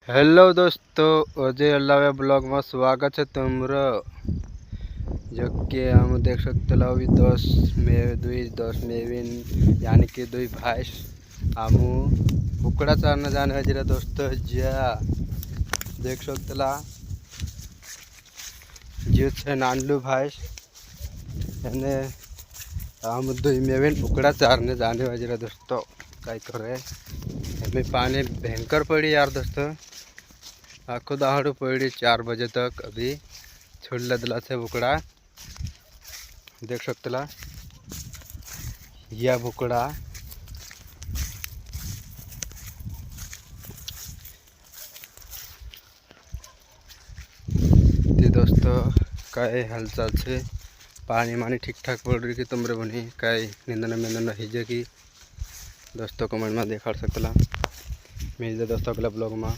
Hello दोस्तों, अजय अल्लाह blog में स्वागत है तुमरो। जो कि हम देख सकते हो अभी 10 मेविन यानी कि 2 भैंस हमू कुकड़ा चारने जाने जरा दोस्तों। जा देख सकते जो छे नानलू भैंस एने हम 2 मेविन कुकड़ा चारने जाने जरा दोस्तों। काय करे हमें पानी भयंकर पड़ी यार दोस्तों। आखो दहाड़ू पड़ी 4 बजे तक अभी छोड़ दिला से बुकड़ा। देख सकते यह बुकड़ा दोस्तों काय हालचाल से पानी मानी ठीक ठाक पड़ रही कि तुमरे बनी काय निंदन मिंदन हिजे की दोस्तों कमेंट में देखा सकते मिलते दोस्तों अगला ब्लॉग में।